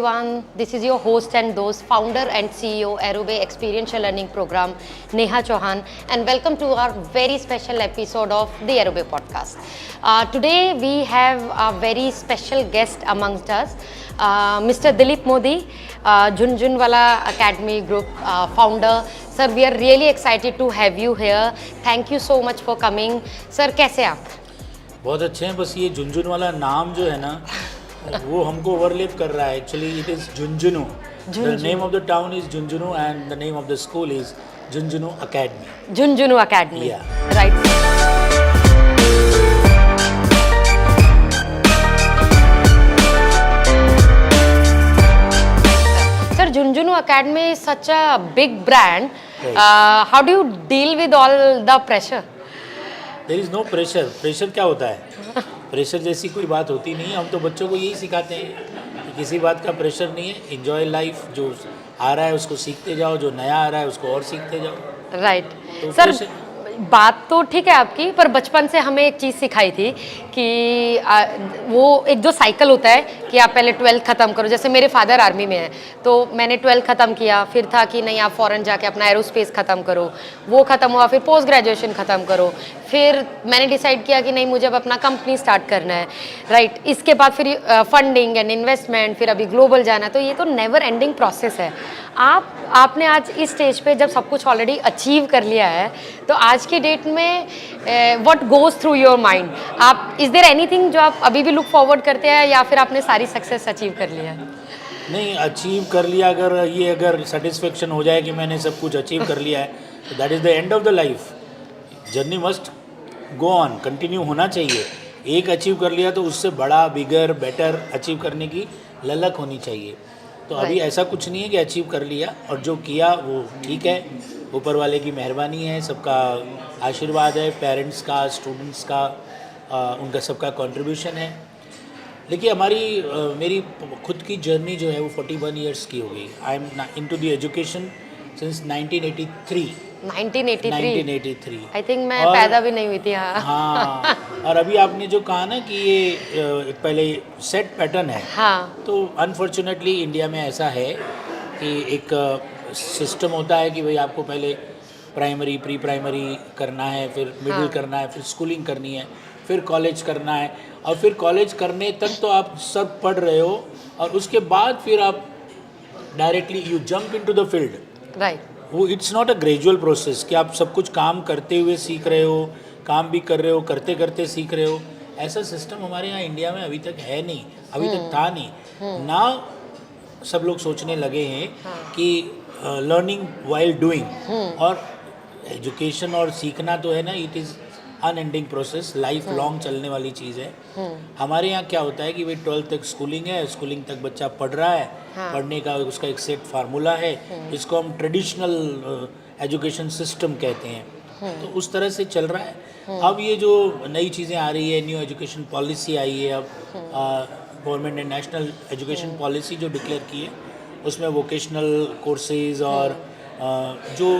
everyone. This is your host and host, founder and CEO, Aerobay Experiential Learning Program, Neha Chauhan, and welcome to our very special episode of the Aerobay podcast. Today we have a very special guest amongst us, Mr. Dilip Modi, Jhunjhunwala Academy Group founder. Sir, we are really excited to have you here. Thank you so much for coming. Sir, कैसे आप? बहुत अच्छे हैं. बस ये झुंझुनवाला नाम जो है ना वो हमको ओवरलैप कर रहा है. Actually it is Jhunjhunu. The name of the town is Jhunjhunu and the name of the school is Jhunjhunu academy. Jhunjhunu academy. Yeah. Right. Sir, Junjunu Academy is such a big brand. Right. How do you deal with all the pressure? There is no pressure. Pressure क्या होता है? Pressure जैसी कोई बात होती नहीं है. हम तो बच्चों को यही सिखाते हैं कि किसी बात का प्रेशर नहीं है. Enjoy life. जो आ रहा है उसको सीखते जाओ, जो नया आ रहा है उसको और सीखते जाओ. राइट. तो सर, pressure- बात तो ठीक है आपकी, पर बचपन से हमें एक चीज़ सिखाई थी कि वो एक जो साइकिल होता है कि आप पहले 12th ख़त्म करो. जैसे मेरे फादर आर्मी में हैं, तो मैंने 12th ख़त्म किया. फिर था कि नहीं, आप फॉरेन जाके अपना एरोस्पेस ख़त्म करो. वो ख़त्म हुआ, फिर पोस्ट ग्रेजुएशन ख़त्म करो. फिर मैंने डिसाइड किया कि नहीं, मुझे अब अपना कंपनी स्टार्ट करना है. राइट. इसके बाद फिर फंडिंग एंड इन्वेस्टमेंट, फिर अभी ग्लोबल जाना. तो ये तो नेवर एंडिंग प्रोसेस है. आपने आज इस स्टेज पे जब सब कुछ ऑलरेडी अचीव कर लिया है, तो आज की डेट में what goes through your mind? आप इज देयर एनीथिंग जो आप अभी भी लुक फॉरवर्ड करते हैं, या फिर आपने सारी सक्सेस अचीव कर लिया है? नहीं, अचीव कर लिया. अगर सेटिस्फेक्शन हो जाए कि मैंने सब कुछ अचीव कर लिया है, तो that is the end of the life. Journey must go on, continue होना चाहिए. एक अचीव कर लिया तो उससे बड़ा, बिगर, बेटर अचीव करने की ललक होनी चाहिए. तो अभी ऐसा कुछ नहीं है कि अचीव कर लिया, और जो किया वो ठीक है. ऊपर वाले की मेहरबानी है, सबका आशीर्वाद है, पेरेंट्स का, स्टूडेंट्स का, उनका सबका कंट्रीब्यूशन है. देखिए, मेरी खुद की जर्नी जो है वो 41 ईयर्स की हो गई. I am into the education since 1983. 1983. 1983. I think मैं पैदा भी नहीं हुई थी. हाँ. और अभी आपने जो कहा ना कि ये एक पहले सेट पैटर्न है, हाँ. तो अनफॉर्चुनेटली इंडिया में ऐसा है कि एक सिस्टम होता है कि भाई आपको पहले प्राइमरी, प्री प्राइमरी करना है, फिर मिडिल हाँ. करना है, फिर स्कूलिंग करनी है, फिर कॉलेज करना है, और फिर कॉलेज करने तक तो आप सब पढ़ रहे हो, और उसके बाद फिर आप directly you jump into the field. Right. वो it's not a gradual process कि आप सब कुछ काम करते हुए सीख रहे हो, काम भी कर रहे हो, करते करते सीख रहे हो. ऐसा सिस्टम हमारे यहाँ इंडिया में अभी तक है नहीं, अभी तक था नहीं ना. सब लोग सोचने लगे हैं कि लर्निंग वाइल डूइंग, और एजुकेशन और सीखना तो है ना, it is unending process, life long चलने वाली चीज़ है. हमारे यहाँ क्या होता है कि भाई 12th तक स्कूलिंग है, स्कूलिंग तक बच्चा पढ़ रहा है. पढ़ने का उसका एक सेट फार्मूला है. इसको हम ट्रेडिशनल एजुकेशन सिस्टम कहते हैं. तो उस तरह से चल रहा है. अब ये जो नई चीज़ें आ रही है, न्यू एजुकेशन पॉलिसी आई है, अब गवर्नमेंट ने नेशनल एजुकेशन पॉलिसी जो डिक्लेयर की है, उसमें वोकेशनल कोर्सेज और जो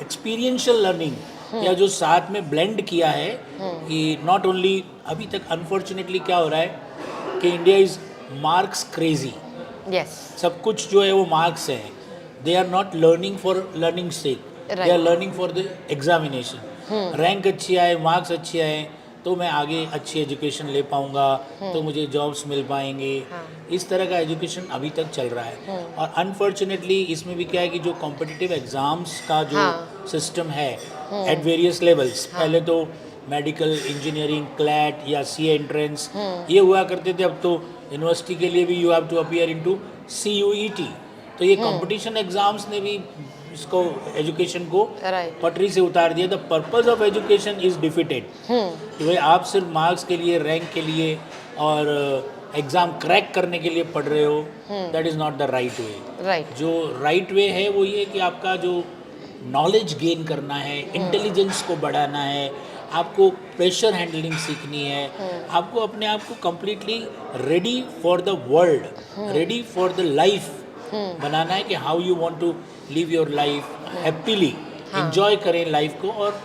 एक्सपीरियंशियल लर्निंग या जो साथ में ब्लेंड किया है, कि नॉट ओनली, अभी तक अनफॉर्चुनेटली क्या हो रहा है कि India is marks crazy. Yes. सब कुछ जो है वो मार्क्स हैं. They are not learning for learning sake, they are learning for the examination. Rank अच्छी आए, मार्क्स अच्छे आए, तो मैं आगे अच्छी एजुकेशन ले पाऊंगा, तो मुझे जॉब्स मिल पाएंगे. इस तरह का एजुकेशन अभी तक चल रहा है. और अनफॉर्चुनेटली इसमें भी क्या है कि जो कॉम्पिटिटिव एग्ज़ाम्स का जो सिस्टम है एट वेरियस लेवल्स, पहले तो मेडिकल, इंजीनियरिंग, क्लैट या सी एंट्रेंस ये हुआ करते थे. अब तो यूनिवर्सिटी के लिए भी you have to appear into CUET. तो ये कंपटीशन एग्ज़ाम्स ने भी इसको, एजुकेशन को पटरी से उतार दिया. The purpose of education is defeated. कि भाई आप सिर्फ मार्क्स के लिए, रैंक के लिए और एग्ज़ाम क्रैक करने के लिए पढ़ रहे हो. That is not the right way. Right. जो राइट वे है वो ये कि आपका जो नॉलेज गेन करना है, इंटेलिजेंस को बढ़ाना है, आपको प्रेशर हैंडलिंग सीखनी है, आपको अपने आप को completely ready for the world, ready for the life बनाना है कि how you want to live your life happily. Enjoy करें लाइफ को और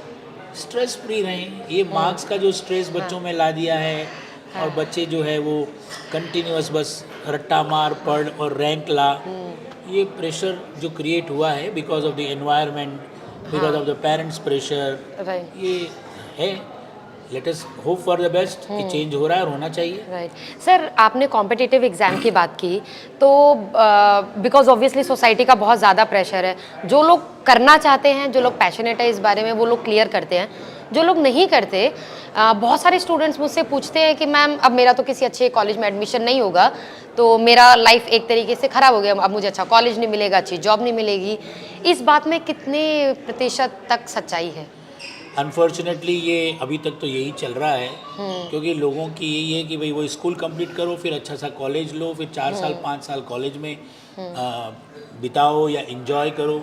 स्ट्रेस फ्री रहें. ये मार्क्स का जो स्ट्रेस बच्चों में ला दिया है, और बच्चे जो है वो कंटिन्यूअस बस रट्टा मार पढ़ और रैंक ला, ये प्रेशर जो क्रिएट हुआ है because of the environment, because of the parents pressure, right ये है। Let us hope for the best कि चेंज हो रहा है और होना चाहिए। राइट सर, आपने कॉम्पिटिटिव एग्ज़ाम की बात की, तो बिकॉज ऑब्वियसली सोसाइटी का बहुत ज़्यादा प्रेशर है। जो लोग करना चाहते हैं, जो लोग पैशनेट है इस बारे में, वो लोग क्लियर करते हैं। जो लोग नहीं करते, बहुत सारे स्टूडेंट्स मुझसे पूछते हैं कि मैम अब मेरा तो किसी अच्छे कॉलेज में एडमिशन नहीं होगा, तो मेरा लाइफ एक तरीके से ख़राब हो गया, अब मुझे अच्छा कॉलेज नहीं मिलेगा, अच्छी जॉब नहीं मिलेगी। इस बात में कितने प्रतिशत तक सच्चाई है? अनफॉर्चुनेटली ये अभी तक तो यही चल रहा है, क्योंकि लोगों की यही है कि भाई वो स्कूल कंप्लीट करो, फिर अच्छा सा कॉलेज लो, फिर 4 साल 5 साल कॉलेज में बिताओ या एंजॉय करो।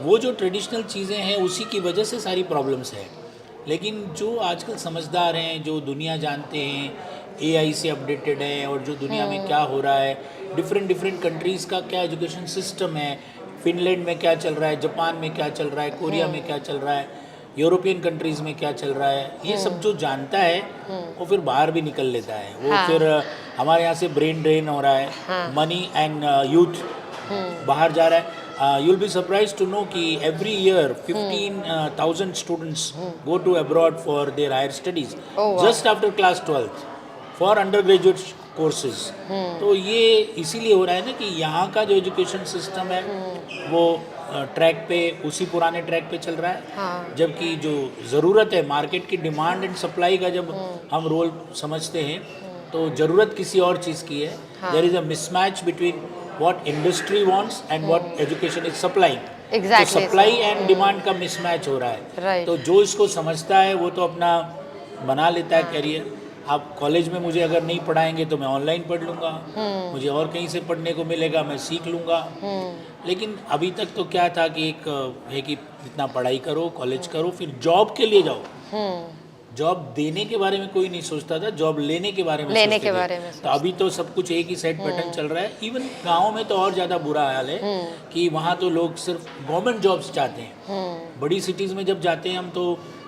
वो जो ट्रेडिशनल चीज़ें हैं उसी की वजह से सारी प्रॉब्लम्स हैं। लेकिन जो आजकल समझदार हैं, जो दुनिया जानते हैं, एआई से अपडेटेड हैं, और जो दुनिया में क्या हो रहा है, डिफरेंट कंट्रीज़ का क्या एजुकेशन सिस्टम है, फिनलैंड में क्या चल रहा है, जापान में क्या चल रहा है, कोरिया में क्या चल रहा है, यूरोपियन कंट्रीज़ में क्या चल रहा है, ये सब जो जानता है वो फिर बाहर भी निकल लेता है। वो फिर हमारे यहाँ से ब्रेन ड्रेन हो रहा है, मनी एंड यूथ बाहर जा रहा है। You'll be surprised to know कि every year 15,000 students go to abroad for their higher studies just after class 12th for undergraduate courses। तो ये इसीलिए हो रहा है ना कि यहाँ का जो एजुकेशन सिस्टम है वो ट्रैक पे, उसी पुराने ट्रैक पे चल रहा है। जबकि जो ज़रूरत है, मार्केट की डिमांड एंड सप्लाई का जब हम रोल समझते हैं तो ज़रूरत किसी और चीज़ की है। There is a mismatch between what industry wants and what education is supplying। Exactly, तो सप्लाई एंड डिमांड का मिसमैच हो रहा है। Right. तो जो इसको समझता है वो तो अपना बना लेता है करियर। आप कॉलेज में मुझे अगर नहीं पढ़ाएंगे तो मैं ऑनलाइन पढ़ लूँगा, मुझे और कहीं से पढ़ने को मिलेगा, मैं सीख लूँगा। लेकिन अभी तक तो क्या था कि एक है कि इतना पढ़ाई करो, कॉलेज करो, फिर जॉब के लिए जाओ। जॉब देने के बारे में कोई नहीं सोचता था, जॉब लेने के बारे में सोचते थे। तो अभी तो सब कुछ एक ही सेट पैटर्न चल रहा है। इवन गाँव में तो और ज़्यादा बुरा हाल है कि वहाँ तो लोग सिर्फ गवर्नमेंट जॉब्स चाहते हैं। बड़ी सिटीज़ में जब जाते हैं हम तो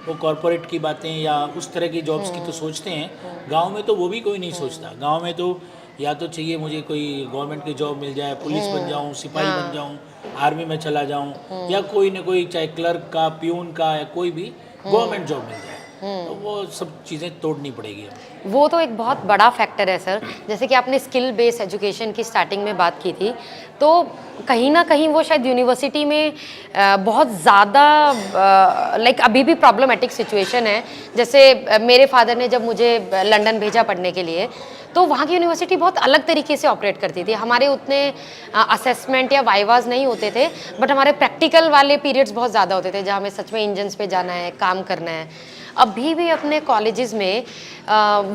वो कॉरपोरेट की बातें या उस तरह की जॉब्स की तो सोचते हैं। गाँव में तो वो भी कोई नहीं सोचता। गाँव में तो या तो चाहिए मुझे कोई गवर्नमेंट की जॉब मिल जाए, पुलिस बन जाऊँ, सिपाही बन जाऊँ, आर्मी में चला जाऊँ, या कोई ना कोई चाहे क्लर्क का, प्यून का, या कोई भी गवर्नमेंट जॉब मिल जाए। तो वो सब चीज़ें तोड़नी पड़ेगी। वो तो एक बहुत बड़ा फैक्टर है सर। जैसे कि आपने स्किल बेस्ड एजुकेशन की स्टार्टिंग में बात की थी, तो कहीं ना कहीं वो शायद यूनिवर्सिटी में बहुत ज़्यादा लाइक अभी भी प्रॉब्लमेटिक सिचुएशन है। जैसे मेरे फादर ने जब मुझे लंदन भेजा पढ़ने के लिए, तो वहाँ की यूनिवर्सिटी बहुत अलग तरीके से ऑपरेट करती थी। हमारे उतने असेसमेंट या वाइवाज नहीं होते थे, बट हमारे प्रैक्टिकल वाले पीरियड्स बहुत ज़्यादा होते थे, जहाँ हमें सच में इंजन्स पे जाना है, काम करना है। अभी भी अपने कॉलेजेस में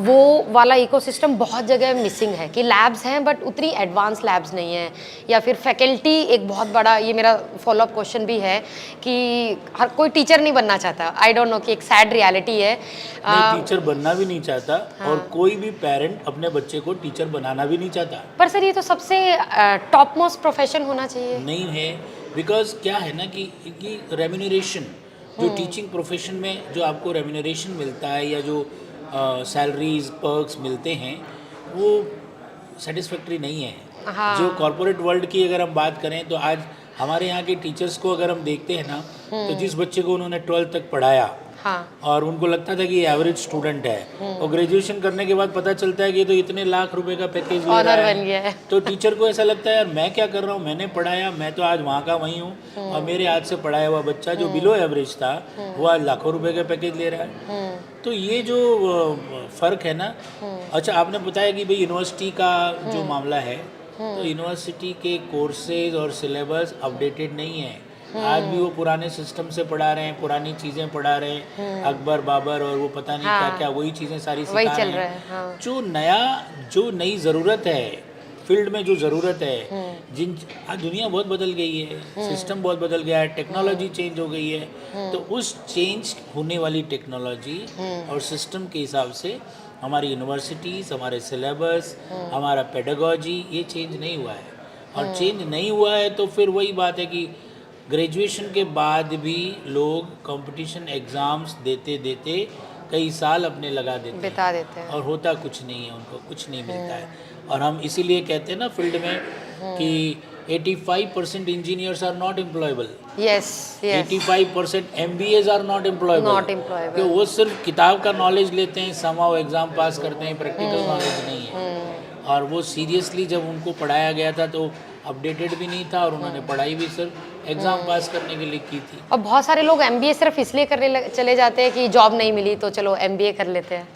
वो वाला इकोसिस्टम बहुत जगह मिसिंग है कि लैब्स हैं बट उतनी एडवांस लैब्स नहीं है, या फिर फैकल्टी एक बहुत बड़ा, ये मेरा फॉलोअप क्वेश्चन भी है कि हर कोई टीचर नहीं बनना चाहता। आई डोंट नो कि एक सैड रियलिटी है। टीचर बनना भी नहीं चाहता, और कोई भी पेरेंट अपने बच्चे को टीचर बनाना भी नहीं चाहता। पर सर ये तो सबसे टॉप मोस्ट प्रोफेशन होना चाहिए। नहीं है, बिकॉज क्या है ना कि रेम्यूनरेशन जो टीचिंग प्रोफेशन में जो आपको रेम्यूनरेशन मिलता है या जो सैलरीज पर्क्स मिलते हैं वो सेटिस्फैक्ट्री नहीं है। जो कॉर्पोरेट वर्ल्ड की अगर हम बात करें तो आज हमारे यहाँ के टीचर्स को अगर हम देखते हैं ना, तो जिस बच्चे को उन्होंने 12th तक पढ़ाया और उनको लगता था कि ये एवरेज स्टूडेंट है, और ग्रेजुएशन करने के बाद पता चलता है कि ये तो इतने लाख रुपए का पैकेज ले रहा है, तो टीचर को ऐसा लगता है यार मैं क्या कर रहा हूँ, मैंने पढ़ाया, मैं तो आज वहाँ का वहीं हूँ, और मेरे हाथ से पढ़ाया हुआ बच्चा जो बिलो एवरेज था वो आज लाखों रुपए का पैकेज ले रहा है। तो ये जो फ़र्क है ना। अच्छा, आपने बताया कि भाई यूनिवर्सिटी का जो मामला है, तो यूनिवर्सिटी के कोर्सेज और सिलेबस अपडेटेड नहीं है। आज भी वो पुराने सिस्टम से पढ़ा रहे हैं, पुरानी चीज़ें पढ़ा रहे हैं, अकबर बाबर और वो पता नहीं क्या क्या, वही चीज़ें सारी सिखा रहे हैं। जो नई ज़रूरत है फील्ड में, जो ज़रूरत है, आज दुनिया बहुत बदल गई है, सिस्टम बहुत बदल गया है, टेक्नोलॉजी चेंज हो गई है, तो उस चेंज होने वाली टेक्नोलॉजी और सिस्टम के हिसाब से हमारी यूनिवर्सिटीज़, हमारे सिलेबस, हमारा पेडागॉजी, ये चेंज नहीं हुआ है। और चेंज नहीं हुआ है तो फिर वही बात है कि ग्रेजुएशन के बाद भी लोग कंपटीशन एग्ज़ाम्स देते देते कई साल अपने लगा देते हैं बिता देते हैं। और होता कुछ नहीं है, उनको कुछ नहीं मिलता है। और हम इसीलिए कहते हैं ना फील्ड में कि 85% engineers are not employable, yes yes, 85% MBAs are not employable, not कि एम्प्लॉयबल। वो सिर्फ किताब का नॉलेज लेते हैं, समाओ एग्ज़ाम पास करते हैं, प्रैक्टिकल नॉलेज नहीं है। और वो सीरियसली जब उनको पढ़ाया गया था तो अपडेटेड भी नहीं था, और उन्होंने पढ़ाई भी सिर्फ एग्ज़ाम पास करने के लिए की थी। और बहुत सारे लोग MBA सिर्फ इसलिए करने चले जाते हैं कि जॉब नहीं मिली तो चलो MBA कर लेते हैं।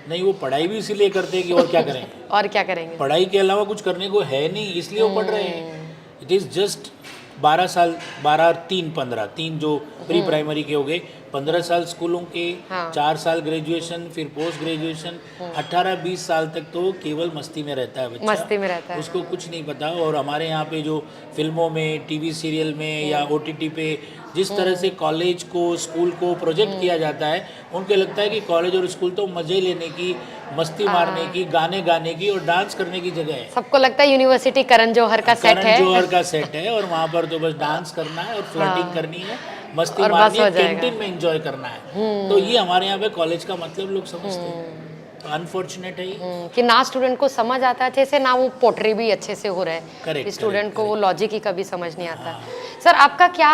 नहीं, वो पढ़ाई भी इसीलिए करते हैं कि और क्या करें, और क्या करेंगे। पढ़ाई के अलावा कुछ करने को है नहीं, इसलिए वो पढ़ रहे हैं। इट इज़ जस्ट 12 साल, 12 3 15 3 जो प्री प्राइमरी के हो गए, 15 साल स्कूलों के, हाँ। 4 साल ग्रेजुएशन, फिर पोस्ट ग्रेजुएशन, 18-20 साल तक तो केवल मस्ती में रहता है बच्चा, मस्ती में रहता है। उसको कुछ नहीं पता। और हमारे यहाँ पे जो फिल्मों में, टीवी सीरियल में या OTT पे जिस तरह से कॉलेज को, स्कूल को प्रोजेक्ट किया जाता है, उनको लगता है कि कॉलेज और स्कूल तो मज़े लेने की, मस्ती मारने की, गाने गाने की और डांस करने की जगह है। सबको लगता है यूनिवर्सिटी करण जौहर का सेट करण है। जौहर का सेट है और वहाँ पर तो बस डांस करना है और फ्लर्टिंग करनी है, मस्ती और बस मारनी है, हो जाएगा। कैंटीन में एंजॉय करना है। तो ये हमारे यहाँ पे कॉलेज का मतलब लोग समझते हैं। तो अनफॉर्चुनेट है ये। कि ना स्टूडेंट को समझ आता है अच्छे से, ना वो पोट्री भी अच्छे से हो रहा है। Correct, स्टूडेंट को correct, वो लॉजिक ही कभी समझ नहीं आता। सर आपका क्या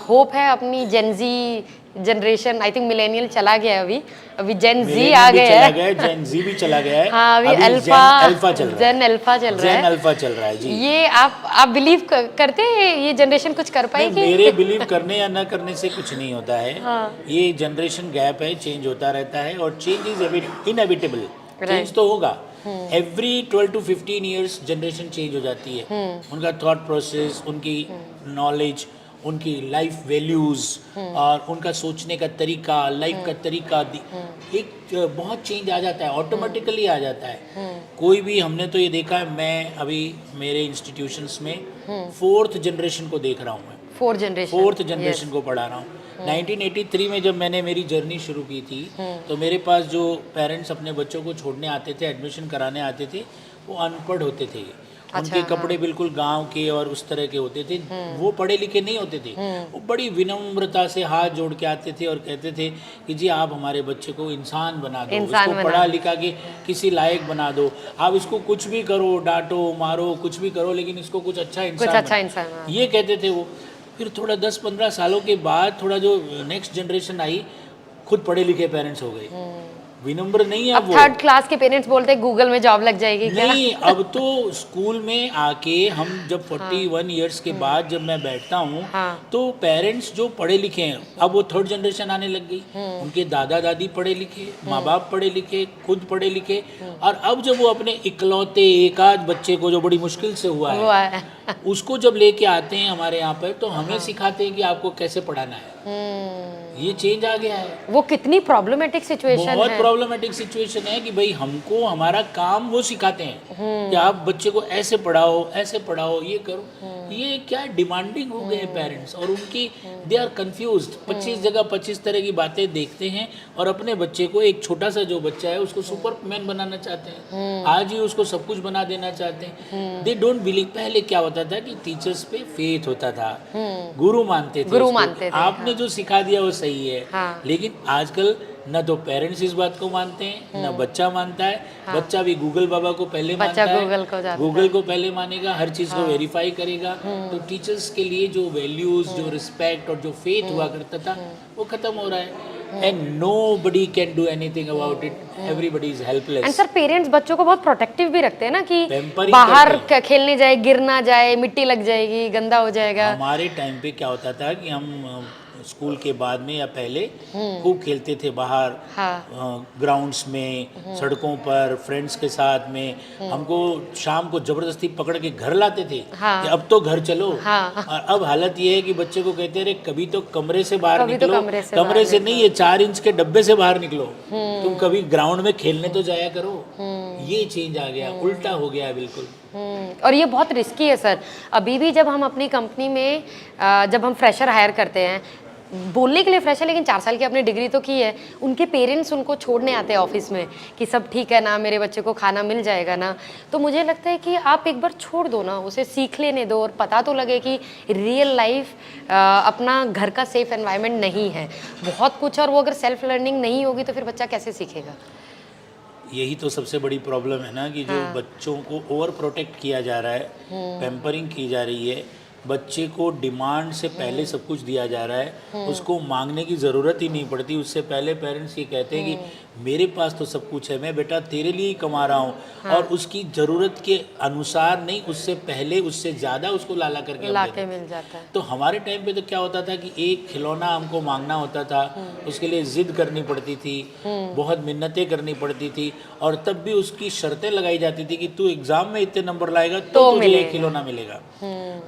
होप है अपनी Gen Z generation? I think millennial चला गया है, अभी जेन जी Millennium आ भी गया चला है। गया है, जेन जी भी चला गया है। हाँ, अभी Gen अल्फा Alpha चल रहा है। जेन अल्फा चल रहा जेन है। अल्फा चल रहा है जी। ये आप बिलीव करते हैं ये जनरेशन कुछ कर नहीं, पाएगी? मेरे बिलीव करने या न करने से कुछ नहीं होता है। हाँ। ये जनरेशन गैप है, चेंज होता रहता है और change is inevitable. Right. Change तो होगा। Every 12 to 15 years generation change हो जाती है। उनका थॉट प्रोसेस, उनकी नॉलेज, उनकी लाइफ वैल्यूज़ और उनका सोचने का तरीका, लाइफ का तरीका, एक बहुत चेंज आ जाता है, ऑटोमेटिकली आ जाता है। कोई भी, हमने तो ये देखा है, मैं अभी मेरे इंस्टीट्यूशंस में 4th जनरेशन को देख रहा हूँ मैं, 4th जनरेशन को पढ़ा रहा हूँ। 1983 में जब मैंने मेरी जर्नी शुरू की थी तो मेरे पास जो पेरेंट्स अपने बच्चों को छोड़ने आते थे, एडमिशन कराने आते थे, वो अनपढ़ होते थे। उनके कपड़े बिल्कुल गांव के और उस तरह के होते थे। वो पढ़े लिखे नहीं होते थे। वो बड़ी विनम्रता से हाथ जोड़ के आते थे और कहते थे कि जी आप हमारे बच्चे को इंसान बना दो, इसको पढ़ा लिखा के किसी लायक बना दो, आप इसको कुछ भी करो, डांटो मारो, कुछ भी करो, लेकिन इसको कुछ अच्छा इंसान ये कहते थे वो। फिर थोड़ा 10-15 सालों के बाद थोड़ा जो नेक्स्ट जनरेशन आई, खुद पढ़े लिखे पेरेंट्स हो गए, विनम्र नहीं है अब वो। 3rd क्लास के पेरेंट्स बोलते हैं गूगल में जॉब लग जाएगी क्या? नहीं, अब तो स्कूल में आके हम जब 41 ईयर्स के बाद जब मैं बैठता हूँ तो पेरेंट्स जो पढ़े लिखे हैं, अब वो 3rd जनरेशन आने लग गई। उनके दादा दादी पढ़े लिखे, माँ बाप पढ़े लिखे, खुद पढ़े लिखे, और अब जब वो अपने इकलौते एक आध बच्चे को, जो बड़ी मुश्किल से हुआ है, उसको जब लेके आते हैं हमारे यहाँ पर, तो हमें सिखाते हैं कि आपको कैसे पढ़ाना है। ये चेंज आ गया है। वो कितनी प्रॉब्लमेटिक सिचुएशन है। बहुत प्रॉब्लमेटिक सिचुएशन है कि भाई हमको हमारा काम वो सिखाते हैं कि आप बच्चे को ऐसे पढ़ाओ, ये करो। ये क्या डिमांडिंग हो गए पेरेंट्स, और उनकी दे आर कंफ्यूज्ड। 25 जगह 25 तरह की बातें देखते हैं और अपने बच्चे को, एक छोटा सा जो बच्चा है, उसको सुपरमैन बनाना चाहते हैं। आज ही उसको सब कुछ बना देना चाहते हैं। They don't believe. पहले क्या होता था कि टीचर्स पे फेथ होता था, गुरु मानते थे। आपने जो सिखा दिया वो सही है। लेकिन आजकल न तो पेरेंट्स इस बात को मानते हैं, न बच्चा मानता है। बच्चा भी गूगल बाबा को पहले मानता है, गूगल को पहले मानेगा, हर चीज़ को वेरीफाई करेगा। तो टीचर्स के लिए जो वैल्यूज, जो रिस्पेक्ट और जो फेथ हुआ करता था, वो खत्म हो रहा है। And nobody can do anything about it, everybody is helpless. And sir, parents बच्चों को बहुत प्रोटेक्टिव भी रखते हैं ना, कि Pampering बाहर खेलने जाए, गिर ना जाए, मिट्टी लग जाएगी, गंदा हो जाएगा। हमारे टाइम पे क्या होता था कि हम स्कूल के बाद में या पहले खूब खेलते थे बाहर, ग्राउंड्स में, सड़कों पर, फ्रेंड्स के साथ में। हमको शाम को जबरदस्ती पकड़ के घर लाते थे कि अब तो घर चलो। और अब हालत ये है कि बच्चे को कहते हैं, कभी तो कमरे से बाहर निकलो, कमरे से नहीं, ये 4 इंच के डब्बे से बाहर निकलो, तुम कभी ग्राउंड में खेलने तो जाया करो। ये चेंज आ गया, उल्टा हो गया है बिल्कुल। और ये बहुत रिस्की है सर। अभी भी जब हम अपनी कंपनी में जब हम फ्रेशर हायर करते हैं, बोलने के लिए फ्रेश है लेकिन 4 साल की अपनी डिग्री तो की है। उनके पेरेंट्स उनको छोड़ने आते हैं ऑफिस में कि सब ठीक है ना, मेरे बच्चे को खाना मिल जाएगा ना। तो मुझे लगता है कि आप एक बार छोड़ दो ना, उसे सीख लेने दो और पता तो लगे कि रियल लाइफ अपना घर का सेफ एनवायरनमेंट नहीं है, बहुत कुछ। और वो अगर सेल्फ लर्निंग नहीं होगी तो फिर बच्चा कैसे सीखेगा? यही तो सबसे बड़ी प्रॉब्लम है ना, कि जो बच्चों को ओवर प्रोटेक्ट किया जा रहा है, पैम्परिंग की जा रही है, बच्चे को डिमांड से पहले सब कुछ दिया जा रहा है, उसको मांगने की ज़रूरत ही नहीं पड़ती। उससे पहले पेरेंट्स ये कहते हैं कि मेरे पास तो सब कुछ है, मैं बेटा तेरे लिए ही कमा रहा हूँ, और उसकी ज़रूरत के अनुसार नहीं, उससे पहले उससे ज़्यादा उसको ला करके ला के मिल जाता है। तो हमारे टाइम पे तो क्या होता था कि एक खिलौना हमको मांगना होता था, उसके लिए जिद करनी पड़ती थी, बहुत मिन्नतें करनी पड़ती थी, और तब भी उसकी शर्तें लगाई जाती थी कि तू एग्जाम में इतने नंबर लाएगा तो तुझे एक खिलौना मिलेगा।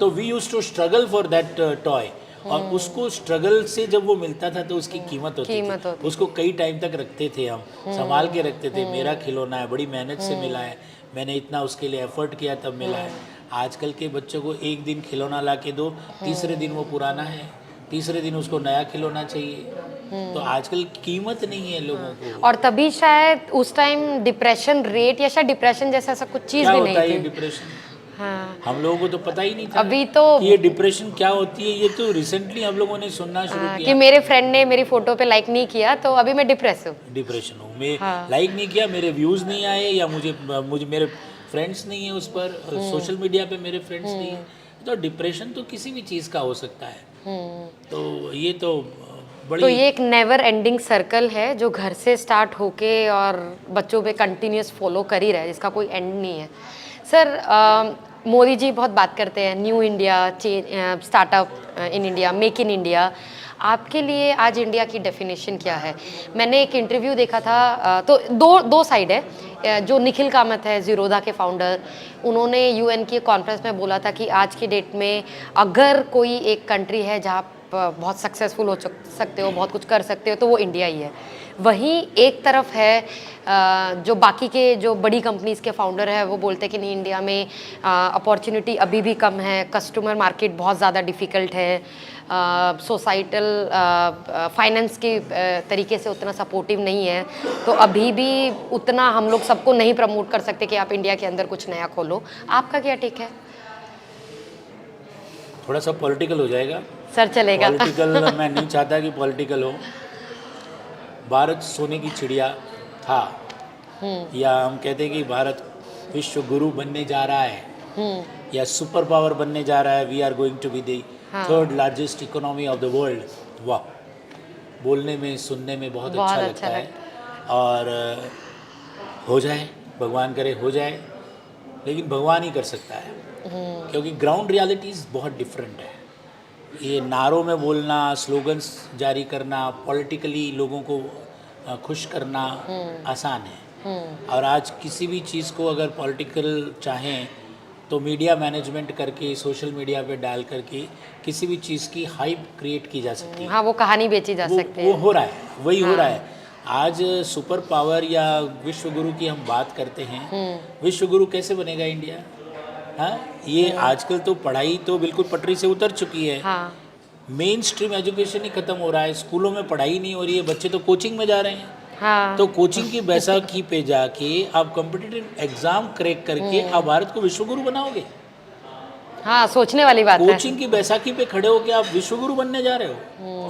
तो we used to struggle for that toy, और उसको स्ट्रगल से जब वो मिलता था तो उसकी कीमत होती थी। उसको कई टाइम तक रखते थे, हम संभाल के रखते थे, मेरा खिलौना है, बड़ी मेहनत से मिला है, मैंने इतना उसके लिए एफर्ट किया तब मिला है। आजकल के बच्चों को एक दिन खिलौना ला के दो, तीसरे दिन वो पुराना है, तीसरे दिन उसको नया खिलौना चाहिए। तो आजकल कीमत नहीं है लोगों को। और तभी शायद उस टाइम डिप्रेशन रेट या शायद डिप्रेशन जैसा ऐसा कुछ चीज़ भी नहीं थी। डिप्रेशन, हाँ, हम लोगों को तो पता ही नहीं था अभी तो कि ये डिप्रेशन क्या होती है। ये तो रिसेंटली हम लोगों ने सुनना शुरू किया कि मेरे फ्रेंड ने मेरी फोटो पे लाइक नहीं किया तो अभी मैं डिप्रेस हूँ, डिप्रेशन हूँ मैं, लाइक नहीं किया, मेरे व्यूज़ नहीं आए, या मुझे मेरे फ्रेंड्स नहीं है उस पर, सोशल मीडिया पे मेरे फ्रेंड्स नहीं है। तो डिप्रेशन तो किसी भी चीज़ का हो सकता है। तो ये तो बड़ी, तो ये एक नेवर एंडिंग सर्कल है जो घर से स्टार्ट होके और बच्चों पे कंटिन्यूस फॉलो कर ही रहा है, जिसका कोई एंड नहीं है। सर, मोदी जी बहुत बात करते हैं new India, startup in India, make in India. आपके लिए आज इंडिया की डेफिनेशन क्या है? मैंने एक इंटरव्यू देखा था, तो दो साइड है। जो निखिल कामत है ज़ीरोधा के फाउंडर, उन्होंने यूएन की कॉन्फ्रेंस में बोला था कि आज की डेट में अगर कोई एक कंट्री है जहाँ आप बहुत सक्सेसफुल हो सकते हो, बहुत कुछ कर सकते हो, तो वो इंडिया ही है। वहीं एक तरफ है जो बाकी के जो बड़ी कंपनीज़ के फाउंडर है वो बोलते हैं कि नहीं, इंडिया में अपॉर्चुनिटी अभी भी कम है, कस्टमर मार्केट बहुत ज़्यादा डिफ़िकल्ट है, सोसाइटल फाइनेंस के तरीके से उतना सपोर्टिव नहीं है, तो अभी भी उतना हम लोग सबको नहीं प्रमोट कर सकते कि आप इंडिया के अंदर कुछ नया खोलो। आपका क्या टेक है? थोड़ा सा पॉलिटिकल हो जाएगा सर, चलेगा। पॉलिटिकल मैं नहीं चाहता कि पॉलिटिकल हो। भारत सोने की चिड़िया था, या हम कहते हैं कि भारत विश्व गुरु बनने जा रहा है, या सुपर पावर बनने जा रहा है। We are going to be the third largest economy of the world. वाह, बोलने में सुनने में बहुत अच्छा लगता है, और हो जाए, भगवान करे हो जाए, लेकिन भगवान ही कर सकता है, क्योंकि ग्राउंड रियलिटीज़ बहुत डिफरेंट है। ये नारों में बोलना, स्लोगन्स जारी करना, पॉलिटिकली लोगों को खुश करना आसान है, और आज किसी भी चीज़ को अगर पॉलिटिकल चाहें तो मीडिया मैनेजमेंट करके, सोशल मीडिया पे डाल करके किसी भी चीज़ की हाइप क्रिएट की जा सकती है। हाँ, वो कहानी बेची जा सकती है। वो हो रहा है, वही हो रहा है। आज सुपर पावर या विश्व गुरु की हम बात करते हैं, विश्व गुरु कैसे बनेगा इंडिया? हाँ, ये आजकल तो पढ़ाई तो बिल्कुल पटरी से उतर चुकी है। हाँ, मेन स्ट्रीम एजुकेशन ही खत्म हो रहा है, स्कूलों में पढ़ाई नहीं हो रही है, बच्चे तो कोचिंग में जा रहे हैं। हाँ, तो कोचिंग की बैसाखी पे जाके आप कॉम्पिटिटिव एग्जाम क्रैक करके आप भारत को विश्वगुरु बनाओगे? हाँ, सोचने वाली बात है। कोचिंग की बैसाखी पे खड़े होके आप विश्वगुरु बनने जा रहे हो?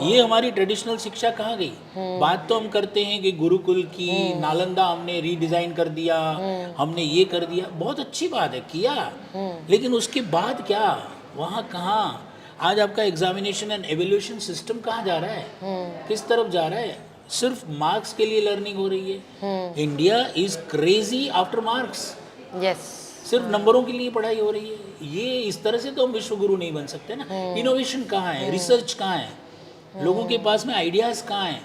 ये हमारी ट्रेडिशनल शिक्षा कहाँ गई? बात तो हम करते हैं कि गुरुकुल की, नालंदा हमने रीडिजाइन कर दिया, हमने ये कर दिया, बहुत अच्छी बात है, किया, लेकिन उसके बाद क्या? वहाँ कहाँ? आज आपका एग्जामिनेशन एंड एवेल्यूशन सिस्टम कहाँ जा रहा है? किस तरफ जा रहा है? सिर्फ मार्क्स के लिए लर्निंग हो रही है। India is crazy after marks. Yes, सिर्फ नंबरों के लिए पढ़ाई हो रही है। ये इस तरह से तो हम विश्व गुरु नहीं बन सकते ना। इनोवेशन कहाँ है? रिसर्च कहाँ है? लोगों के पास में आइडियाज़ कहाँ हैं?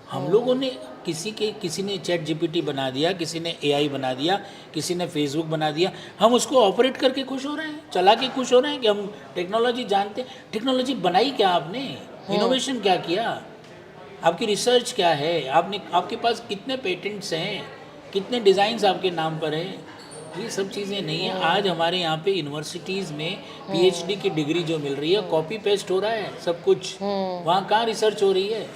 हम लोगों ने किसी ने चैट जीपीटी बना दिया, किसी ने एआई बना दिया, किसी ने फेसबुक बना दिया, हम उसको ऑपरेट करके खुश हो रहे हैं, चला के खुश हो रहे हैं कि हम टेक्नोलॉजी जानते हैं। टेक्नोलॉजी बनाई क्या आपने? इनोवेशन क्या किया? आपकी रिसर्च क्या है? आपके पास कितने पेटेंट्स हैं? कितने डिज़ाइंस आपके नाम पर हैं? ये सब चीज़ें नहीं है। आज हमारे यहाँ पे यूनिवर्सिटीज़ में पीएचडी की डिग्री जो मिल रही है कॉपी पेस्ट हो रहा है सब कुछ, वहाँ कहाँ रिसर्च हो रही है।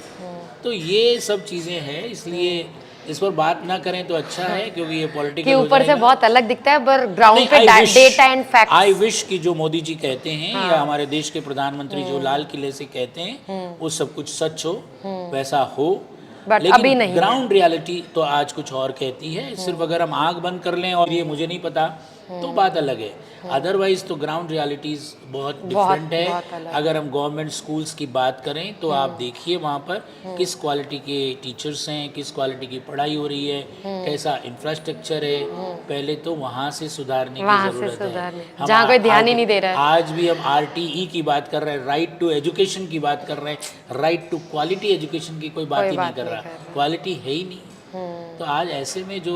तो ये सब चीज़ें हैं, इसलिए इस पर बात ना करें तो अच्छा है, क्योंकि ये कि पॉलिटिकल हो ऊपर से जाएगा। बहुत अलग दिखता है पर ग्राउंड पे data and facts. I wish कि जो मोदी जी कहते हैं या हमारे देश के प्रधानमंत्री जो लाल किले से कहते हैं वो सब कुछ सच हो, वैसा हो। बट अभी लेकिन नहीं है। ग्राउंड रियलिटी तो आज कुछ और कहती है। सिर्फ अगर हम आंख बंद कर लें और ये मुझे नहीं पता तो बात अलग है, अदरवाइज तो ग्राउंड रियलिटीज़ बहुत डिफरेंट है। बहुत अलग। अगर हम गवर्नमेंट स्कूल्स की बात करें तो आप देखिए वहाँ पर किस क्वालिटी के टीचर्स हैं, किस क्वालिटी की पढ़ाई हो रही है, कैसा इंफ्रास्ट्रक्चर है। पहले तो वहाँ से सुधारने की वहाँ से ज़रूरत है। सुधारने, हम जहाँ कोई ध्यान आज- ही नहीं दे रहा है। आज भी हम आरटीई की बात कर रहे हैं, राइट टू एजुकेशन की बात कर रहे हैं, राइट टू क्वालिटी एजुकेशन की कोई बात ही नहीं कर रहा, क्वालिटी है ही नहीं। तो आज ऐसे में जो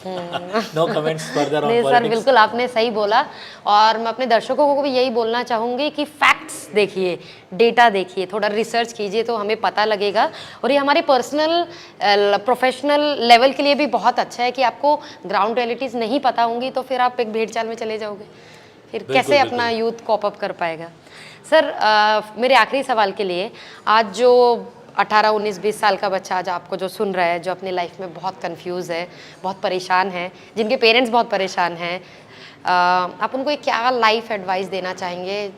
नो कमेंट्स फर्दर ऑन नहीं सर, पॉलिटिक्स। बिल्कुल आपने सही बोला। और मैं अपने दर्शकों को भी यही बोलना चाहूँगी कि फैक्ट्स देखिए, डेटा देखिए, थोड़ा रिसर्च कीजिए तो हमें पता लगेगा। और ये हमारे पर्सनल प्रोफेशनल लेवल के लिए भी बहुत अच्छा है कि आपको ग्राउंड रियलिटीज़ नहीं पता होंगी तो फिर आप एक भेड़ चाल में चले जाओगे, फिर कैसे अपना यूथ कॉप अप कर पाएगा। सर मेरे आखिरी सवाल के लिए, आज जो 18, 19, 20 साल का बच्चा आज आपको जो सुन रहा है, जो अपनी लाइफ में बहुत कंफ्यूज है, बहुत परेशान है, जिनके पेरेंट्स बहुत परेशान हैं, आप उनको एक क्या लाइफ एडवाइस देना चाहेंगे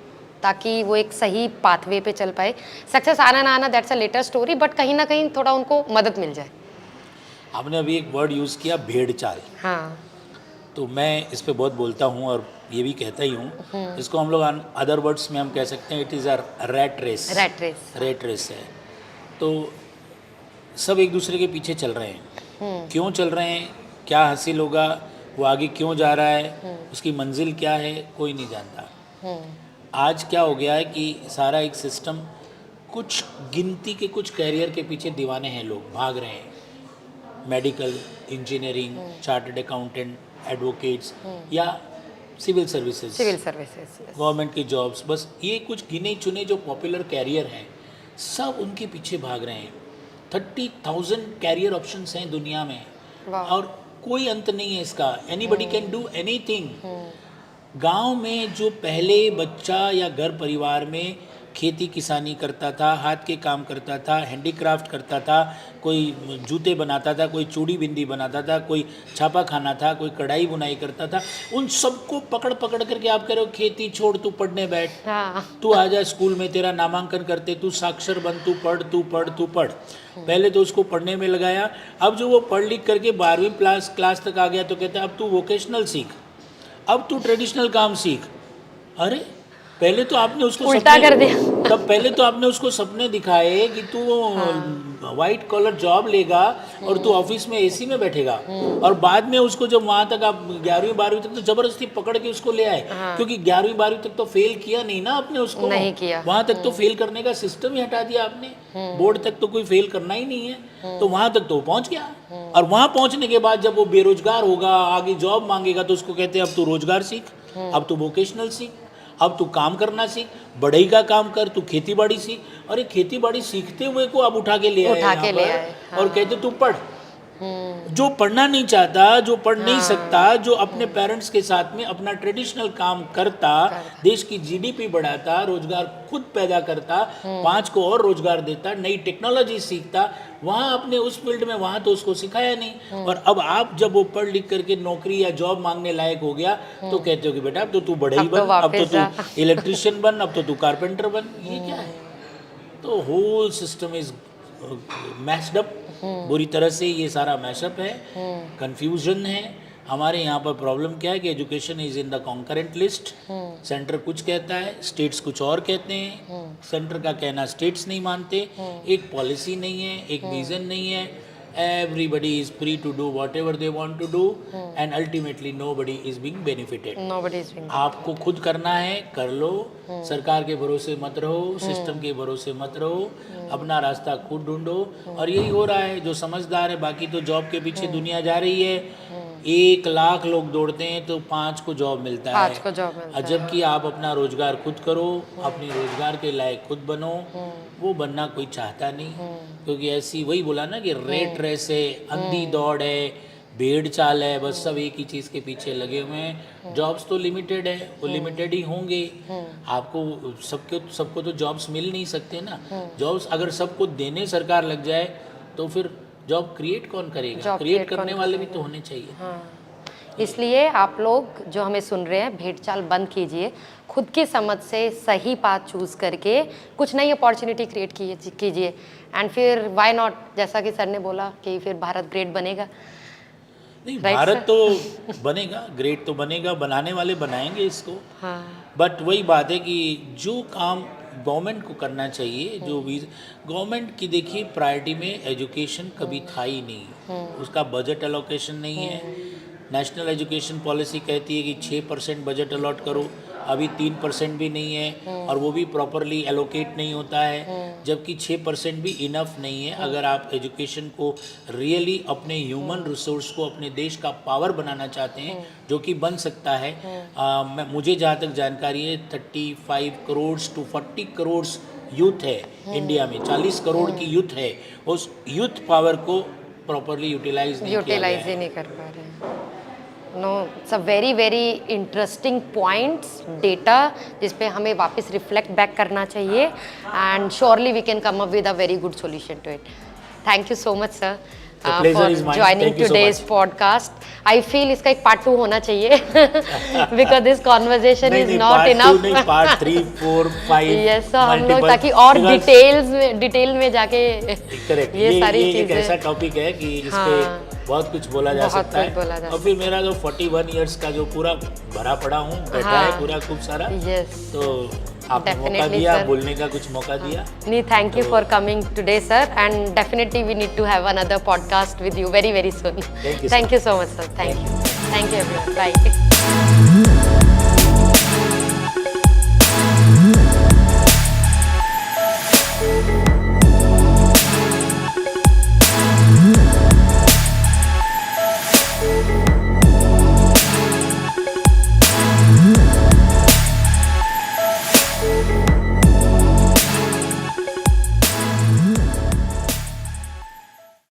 ताकि वो एक सही पाथवे पे चल पाए? सक्सेस आना ना आना that's a later story, but कहीं ना कहीं थोड़ा उनको मदद मिल जाए। आपने अभी एक वर्ड यूज़ किया, भेड़ चाल। हाँ। तो मैं इस पे बहुत बोलता हूँ और ये भी कहता ही हूँ। इसको हम लोग अदर वर्ड्स में हम कह सकते हैं it is a rat race. Rat race. Rat race है। तो सब एक दूसरे के पीछे चल रहे हैं। क्यों चल रहे हैं, क्या हासिल होगा, वो आगे क्यों जा रहा है, उसकी मंजिल क्या है, कोई नहीं जानता। आज क्या हो गया है कि सारा एक सिस्टम, कुछ गिनती के कुछ कैरियर के पीछे दीवाने हैं, लोग भाग रहे हैं। Medical, engineering, chartered accountant, advocates या सिविल सर्विसेज, गवर्नमेंट की जॉब्स, बस ये कुछ गिने चुने जो पॉपुलर कैरियर हैं सब उनके पीछे भाग रहे हैं। 30,000 कैरियर ऑप्शंस हैं दुनिया में और कोई अंत नहीं है इसका। Anybody can do anything. गांव में जो पहले बच्चा या घर परिवार में खेती किसानी करता था, हाथ के काम करता था, हैंडीक्राफ्ट करता था, कोई जूते बनाता था, कोई चूड़ी बिंदी बनाता था, कोई छापा खाना था, कोई कढ़ाई बुनाई करता था, उन सबको पकड़ पकड़ करके आप कह रहे हो खेती छोड़, तू पढ़ने बैठ, तू आ जा स्कूल में, तेरा नामांकन करते, तू साक्षर बन, तू पढ़ तू पढ़ तू पढ़। पहले तो उसको पढ़ने में लगाया। अब जो वो पढ़ लिख करके 12वीं क्लास तक आ गया तो कहते हैं अब तू वोकेशनल सीख, अब तू ट्रेडिशनल काम सीख। अरे पहले तो आपने उसको उल्टा कर दिया। तब पहले तो आपने उसको सपने दिखाए कि तू वाइट कॉलर जॉब लेगा और तू ऑफिस में एसी में बैठेगा, और बाद में उसको जब वहाँ तक आप 11वीं 12वीं तक तो जबरदस्ती पकड़ के उसको ले आए, क्योंकि 11वीं 12वीं तक तो फेल किया नहीं ना आपने उसको, नहीं किया। वहाँ तक तो फेल करने का सिस्टम ही हटा दिया आपने, बोर्ड तक तो कोई फेल करना ही नहीं है, तो वहाँ तक तो पहुँच गया। और वहाँ पहुँचने के बाद जब वो बेरोजगार होगा, आगे जॉब मांगेगा, तो उसको कहते हैं अब तू रोजगार सीख, अब तू वोकेशनल सीख, अब तू काम करना सीख, बढ़ई का काम कर, तू खेती बाड़ी सीख। और ये खेती बाड़ी सीखते हुए को अब उठा के ले आए यहाँ पर और कहते तू पढ़। जो पढ़ना नहीं चाहता, जो पढ़ नहीं सकता, जो अपने पेरेंट्स के साथ में अपना ट्रेडिशनल काम करता, देश की जीडीपी बढ़ाता, रोजगार खुद पैदा करता, 5 को और रोजगार देता, नई टेक्नोलॉजी सीखता, वहाँ अपने उस फील्ड में वहाँ तो उसको सिखाया नहीं। और अब आप जब वो पढ़ लिख करके नौकरी या जॉब मांगने लायक हो गया तो कहते हो कि बेटा अब तो तू बढ़ई बन, अब तो तू इलेक्ट्रिशियन बन, अब तो तू कारपेंटर बन। ये क्या है? तो whole system is messed up, बुरी तरह से ये सारा मैशअप है, कंफ्यूजन है। हमारे यहाँ पर प्रॉब्लम क्या है कि education is in the concurrent list. Centre कुछ कहता है, स्टेट्स कुछ और कहते हैं, सेंटर का कहना स्टेट्स नहीं मानते, एक पॉलिसी नहीं है, एक विजन नहीं है। Everybody is free to do whatever they want to do and ultimately nobody is being benefited. आपको खुद करना है, कर लो, सरकार के भरोसे मत रहो, सिस्टम के भरोसे मत रहो, अपना रास्ता खुद ढूंढो। और यही हो रहा है, जो समझदार है, बाकी तो जॉब के पीछे दुनिया जा रही है। 1 लाख लोग दौड़ते हैं तो 5 को जॉब मिलता है। जबकि आप अपना रोजगार खुद करो, अपने रोजगार के लायक खुद बनो, वो बनना कोई चाहता नहीं। क्योंकि ऐसी वही बोला ना कि रेट रेस है, अंधी दौड़ है, भेड़ चाल है, बस सब एक ही चीज़ के पीछे लगे हुए हैं। जॉब्स तो लिमिटेड है, वो लिमिटेड ही होंगे। आपको सबको तो जॉब्स मिल नहीं सकते ना। जॉब्स अगर सबको देने सरकार लग जाए तो फिर जॉब क्रिएट कौन करेगा? क्रिएट करने वाले भी तो होने चाहिए। इसलिए आप लोग जो हमें सुन रहे हैं, भेड़ चाल बंद कीजिए, खुद की समझ से सही पाथ चूज करके कुछ नई अपॉर्चुनिटी क्रिएट कीजिए एंड फिर व्हाई नॉट, जैसा कि सर ने बोला कि फिर भारत ग्रेट बनेगा। नहीं, Right, भारत तो बनेगा, ग्रेट तो बनेगा, बनाने वाले बनाएंगे इसको। हाँ, बट वही बात है कि जो काम गवर्नमेंट को करना चाहिए, जो भी गवर्नमेंट की देखिए प्रायोरिटी में एजुकेशन कभी था ही नहीं। उसका बजट एलोकेशन नहीं है। नेशनल एजुकेशन पॉलिसी कहती है कि 6% बजट अलॉट करो, अभी 3% भी नहीं है और वो भी प्रॉपरली एलोकेट नहीं होता है, जबकि 6% भी इनफ नहीं है। अगर आप एजुकेशन को रियली अपने ह्यूमन रिसोर्स को अपने देश का पावर बनाना चाहते हैं, जो कि बन सकता है। मुझे जहाँ तक जानकारी है 35 करोड़ to 40 करोड़ यूथ है इंडिया में, 40 करोड़ की यूथ है। उस यूथ पावर को प्रॉपरली यूटिलाइज नहीं किया गया है। ही नहीं कर पा रहे हैं। No, it's a very very interesting points, data जिस पे हमें वापस रिफ्लेक्ट बैक करना चाहिए and surely we can come up with a very good solution to it. Thank you so much sir pleasure is for mine. Joining Thank you so today's much. Podcast. I feel इसका एक part 2 होना चाहिए because this conversation is not part 2 enough. नहीं, part 3, 4, 5 yes, तो हम लोग multiple, ताकि और because- डिटेल में जाके करेक्ट, ये सारी एक चीजें। ऐसा टॉपिक है कि इस हाँ, पे बहुत कुछ बोला जा बहुत सकता कुछ बोला जा है। और फिर मेरा जो 41 इयर्स का जो पूरा भरा पड़ा हूँ, बैठा हाँ, है पूरा खूब सारा, यस तो आपने मौका Definitely, दिया, sir. बोलने का कुछ मौका दिया। Nee, thank you for coming today, sir, and definitely we need to have another podcast with you very, very soon. Thank you, Thank you so much, sir. Thank you. Thank you, everyone. Bye.